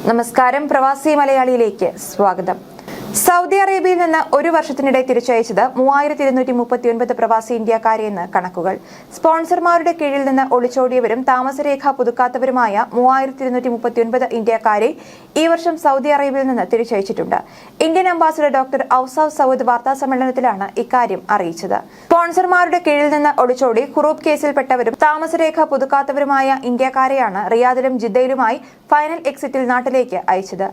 നമസ്കാരം, പ്രവാസി മലയാളിയിലേക്ക് സ്വാഗതം. സൗദി അറേബ്യയിൽ നിന്ന് ഒരു വർഷത്തിനിടെ തിരിച്ചയച്ചത് 3239 പ്രവാസി ഇന്ത്യക്കാരെയെന്ന് കണക്കുകൾ. സ്പോൺസർമാരുടെ കീഴിൽ നിന്ന് ഒളിച്ചോടിയവരും താമസരേഖ പുതുക്കാത്തവരുമായ 3239 ഇന്ത്യക്കാരെ ഈ വർഷം സൗദി അറേബ്യയിൽ നിന്ന് തിരിച്ചയച്ചിട്ടുണ്ട്. Indian ambassador doctor Ausaf Saeed വാർത്താ സമ്മേളനത്തിലാണ് ഇക്കാര്യം അറിയിച്ചത്. സ്പോൺസർമാരുടെ കീഴിൽ നിന്ന് ഒളിച്ചോടി ഹുറൂബ് കേസിൽപ്പെട്ടവരും താമസരേഖ പുതുക്കാത്തവരുമായ ഇന്ത്യക്കാരെയാണ് റിയാദിലും ജിദ്ദയിലുമായി ഫൈനൽ എക്സിറ്റിൽ നാട്ടിലേക്ക് അയച്ചത്.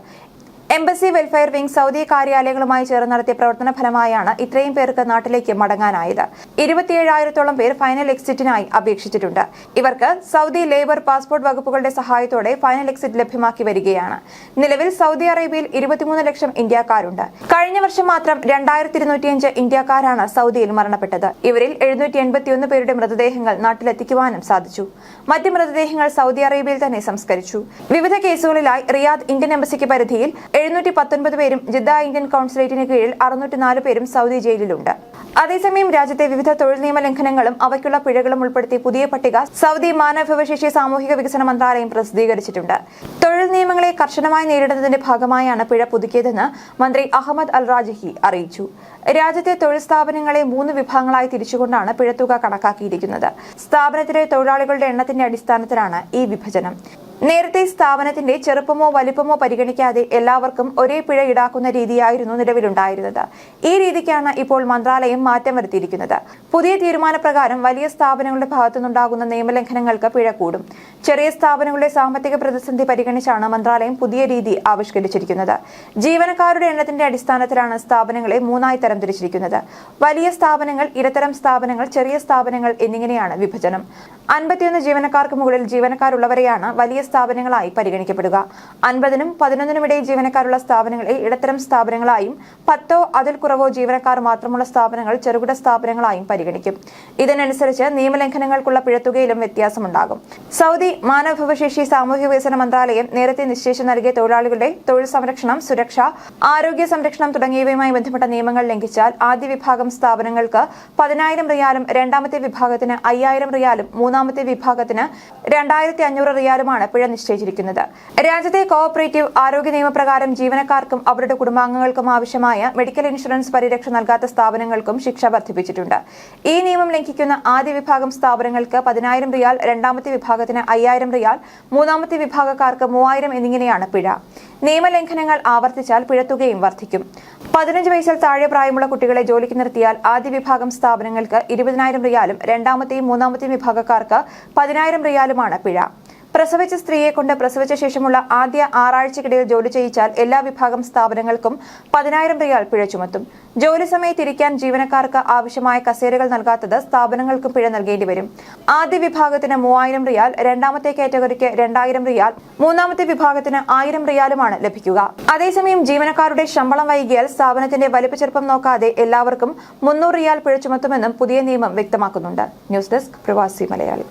എംബസി വെൽഫെയർ വിംഗ് സൗദി കാര്യാലയങ്ങളുമായി ചേർന്ന് നടത്തിയ പ്രവർത്തന ഫലമായാണ് ഇത്രയും പേർക്ക് നാട്ടിലേക്ക് മടങ്ങാനായത്. 27,000-ഓളം പേർ ഫൈനൽ എക്സിറ്റിനായി അപേക്ഷിച്ചിട്ടുണ്ട്. ഇവർക്ക് സൗദി ലേബർ പാസ്പോർട്ട് വകുപ്പുകളുടെ സഹായത്തോടെ ഫൈനൽ എക്സിറ്റ് ലഭ്യമാക്കി വരികയാണ്. നിലവിൽ സൗദി അറേബ്യയിൽ 23 ലക്ഷം ഇന്ത്യക്കാരുണ്ട്. കഴിഞ്ഞ വർഷം മാത്രം 2205 ഇന്ത്യക്കാരാണ് സൗദിയിൽ മരണപ്പെട്ടത്. ഇവരിൽ 781 പേരുടെ മൃതദേഹങ്ങൾ നാട്ടിലെത്തിക്കുവാനും സാധിച്ചു. മറ്റ് മൃതദേഹങ്ങൾ സൗദി അറേബ്യയിൽ തന്നെ സംസ്കരിച്ചു. വിവിധ കേസുകളിലായി റിയാദ് ഇന്ത്യൻ എംബസിക്ക് പരിധിയിൽ 719 പേരും ജിദ്ദ ഇന്ത്യൻ കൌൺസിലേറ്റിന് കീഴിൽ 604 പേരും സൗദി ജയിലിലുണ്ട്. അതേസമയം രാജ്യത്തെ വിവിധ തൊഴിൽ നിയമ ലംഘനങ്ങളും അവയ്ക്കുള്ള പിഴകളും ഉൾപ്പെടുത്തി പുതിയ പട്ടിക സൗദി മാനവവിഭവശേഷി സാമൂഹിക വികസന മന്ത്രാലയം പ്രസിദ്ധീകരിച്ചിട്ടുണ്ട്. തൊഴിൽ നിയമങ്ങളെ കർശനമായി നേരിടുന്നതിന്റെ ഭാഗമായാണ് പിഴ പുതുക്കിയതെന്ന് മന്ത്രി അഹമ്മദ് അൽ റാജിഹി അറിയിച്ചു. രാജ്യത്തെ തൊഴിൽ സ്ഥാപനങ്ങളെ 3 വിഭാഗങ്ങളായി തിരിച്ചുകൊണ്ടാണ് പിഴത്തുക കണക്കാക്കിയിരിക്കുന്നത്. സ്ഥാപനത്തിലെ തൊഴിലാളികളുടെ എണ്ണത്തിന്റെ അടിസ്ഥാനത്തിലാണ് ഈ വിഭജനം. നേരത്തെ സ്ഥാപനത്തിന്റെ ചെറുപ്പമോ വലിപ്പമോ പരിഗണിക്കാതെ എല്ലാവർക്കും ഒരേ പിഴ ഈടാക്കുന്ന രീതിയായിരുന്നു നിലവിലുണ്ടായിരുന്നത്. ഈ രീതിക്കാണ് ഇപ്പോൾ മന്ത്രാലയം മാറ്റം വരുത്തിയിരിക്കുന്നത്. പുതിയ തീരുമാനപ്രകാരം വലിയ സ്ഥാപനങ്ങളുടെ ഭാഗത്തുനിന്നുണ്ടാകുന്ന നിയമലംഘനങ്ങൾക്ക് പിഴ കൂടും. ചെറിയ സ്ഥാപനങ്ങളുടെ സാമ്പത്തിക പ്രതിസന്ധി പരിഗണിച്ചാണ് മന്ത്രാലയം പുതിയ രീതി ആവിഷ്കരിച്ചിരിക്കുന്നത്. ജീവനക്കാരുടെ എണ്ണത്തിന്റെ അടിസ്ഥാനത്തിലാണ് സ്ഥാപനങ്ങളെ 3ആയി തരംതിരിച്ചിരിക്കുന്നത്. വലിയ സ്ഥാപനങ്ങൾ, ഇടത്തരം സ്ഥാപനങ്ങൾ, ചെറിയ സ്ഥാപനങ്ങൾ എന്നിങ്ങനെയാണ് വിഭജനം. 51 ജീവനക്കാർക്ക് മുകളിൽ ജീവനക്കാരുള്ളവരെയാണ് വലിയ സ്ഥാപനങ്ങളായി പരിഗണിക്കപ്പെടുക. 50-നും 11-നും ഇടയിൽ ജീവനക്കാരുള്ള സ്ഥാപനങ്ങളെ ഇടത്തരം സ്ഥാപനങ്ങളായും 10-ഓ അതിൽ കുറവോ ജീവനക്കാർ മാത്രമുള്ള സ്ഥാപനങ്ങൾ ചെറുകിട സ്ഥാപനങ്ങളായും പരിഗണിക്കും. ഇതിനനുസരിച്ച് നിയമലംഘനങ്ങൾക്കുള്ള പിഴത്തുകയിലും വ്യത്യാസമുണ്ടാകും. സൗദി മാനവവിഭവശേഷി സാമൂഹിക വികസന മന്ത്രാലയം നേരത്തെ നിശ്ചയിച്ചു നൽകിയ തൊഴിലാളികളുടെ തൊഴിൽ സംരക്ഷണം, സുരക്ഷ, ആരോഗ്യ സംരക്ഷണം തുടങ്ങിയവയുമായി ബന്ധപ്പെട്ട നിയമങ്ങൾ ലംഘിച്ചാൽ ആദ്യ വിഭാഗം സ്ഥാപനങ്ങൾക്ക് 10,000 റിയാലും രണ്ടാമത്തെ വിഭാഗത്തിന് 5,000 റിയാലും മൂന്നാമത്തെ വിഭാഗത്തിന് 2,500 റിയാലുമാണ് പിഴ നിശ്ചയിച്ചിരിക്കുന്നത്. രാജ്യത്തെ കോഓപ്പറേറ്റീവ് ആരോഗ്യ നിയമപ്രകാരം ജീവനക്കാർക്കും അവരുടെ കുടുംബാംഗങ്ങൾക്കും ആവശ്യമായ മെഡിക്കൽ ഇൻഷുറൻസ് പരിരക്ഷ നൽകാത്ത സ്ഥാപനങ്ങൾക്കും ശിക്ഷ വർദ്ധിപ്പിച്ചിട്ടുണ്ട്. ഈ നിയമം ലംഘിക്കുന്ന ആദ്യ വിഭാഗം സ്ഥാപനങ്ങൾക്ക് 10,000 റിയാൽ, രണ്ടാമത്തെ വിഭാഗത്തിന് 5,000 റിയാൽ, മൂന്നാമത്തെ വിഭാഗക്കാർക്ക് 3,000 എന്നിങ്ങനെയാണ് പിഴ. നിയമലംഘനങ്ങൾ ആവർത്തിച്ചാൽ പിഴത്തുകയും വർദ്ധിക്കും. 15 വയസ്സിൽ താഴെ പ്രായമുള്ള കുട്ടികളെ ജോലിക്ക് നിർത്തിയാൽ ആദ്യ വിഭാഗം സ്ഥാപനങ്ങൾക്ക് 20,000 റിയാലും രണ്ടാമത്തെയും മൂന്നാമത്തെയും വിഭാഗക്കാർക്ക് 10,000 റിയാലുമാണ് പിഴ. പ്രസവിച്ച സ്ത്രീയെ കൊണ്ട് പ്രസവിച്ച ശേഷമുള്ള ആദ്യ 6 ആഴ്ചക്കിടയിൽ ജോലി ചെയ്യിച്ചാൽ എല്ലാ വിഭാഗം സ്ഥാപനങ്ങൾക്കും 10,000 റിയാൽ പിഴ ചുമത്തും. ജോലി സമയത്തിരിക്കാൻ ജീവനക്കാർക്ക് ആവശ്യമായ കസേരകൾ നൽകാത്തത് സ്ഥാപനങ്ങൾക്കും പിഴ നൽകേണ്ടി വരും. ആദ്യ വിഭാഗത്തിന് 3,000 റിയാൽ, രണ്ടാമത്തെ കാറ്റഗറിക്ക് 2,000 റിയാൽ, മൂന്നാമത്തെ വിഭാഗത്തിന് 1,000 റിയാലുമാണ് ലഭിക്കുക. അതേസമയം ജീവനക്കാരുടെ ശമ്പളം വൈകിയാൽ സ്ഥാപനത്തിന്റെ വലിപ്പച്ചെറുപ്പം നോക്കാതെ എല്ലാവർക്കും 300 റിയാൽ പിഴ ചുമത്തുമെന്നും പുതിയ നിയമം വ്യക്തമാക്കുന്നുണ്ട്. ന്യൂസ് ഡെസ്ക്, പ്രവാസി മലയാളി.